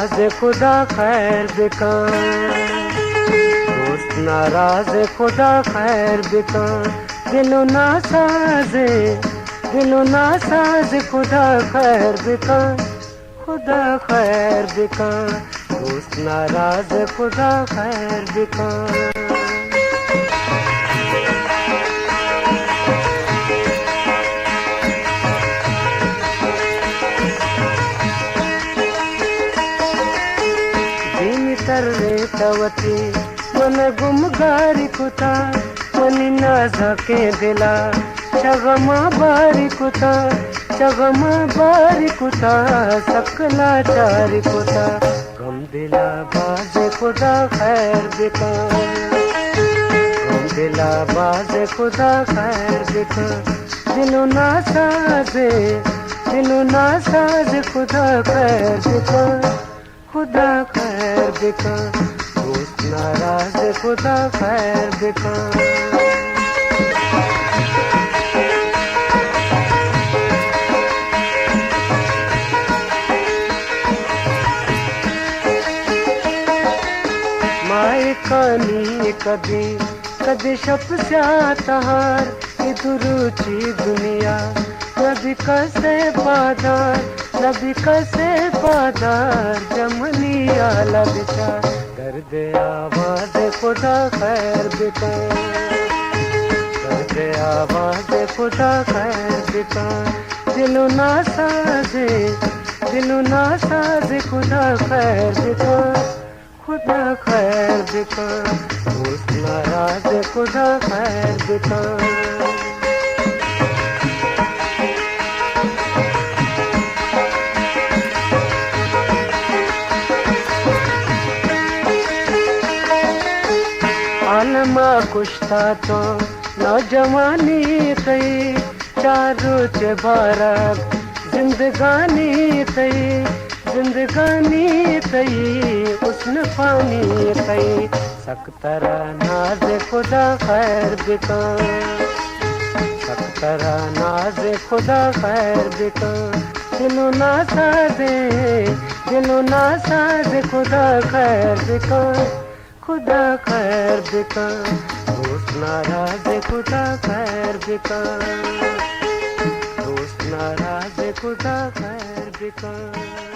नाराज खुदा खैर बिका, दोस्त नाराज खुदा खैर बिका, दिलो ना साजे, दिलो ना साज खुदा खैर बिका, खुदा खैर बिका, दोस्त नाराज खुदा खैर बिका। तवती मन गुमगारी कुता मनी नाज़के दिला शगमा बारी कुता, शगमा बारी कुता सकला चारी कुता, गम दिला बाजे खुदा खैर बिका, गम दिला बाजे खुदा खैर बिका, दिलो ना साजे, दिलो ना साज खुदा खैर बिका, खुदा खैर बिका, दोस्त नाराज खुदा खैर बिका। माए कानी कभी कभी शप से तहार इधरुची दुनिया नबी कसे पादार, नबी कसे पादार जमनी आला बिचार, दर्द आवाज खुदा खैर बिका, दर्द आवाज खुदा खैर बिका, दिलो ना साजे, दिलो ना साजे खुदा खैर बिका, खुदा खैर बिका, दोस्त नाराज खुदा खैर बिका। आलमा कुश्ता तो नौजवानी थई, चारों चे बारक जिंदगानी थई, जिंदगानी थई उस्न पानी थई, सकतरा नाज खुदा खैर बिका, सकतरा नाज खुदा खैर बिका, दिलो ना साजे, दिलो ना साज खुदा खैर बिका, खुदा खैर बिका, दोस्त नाराज खुदा खैर बिका, दोस्त नाराज खुदा खैर बिका।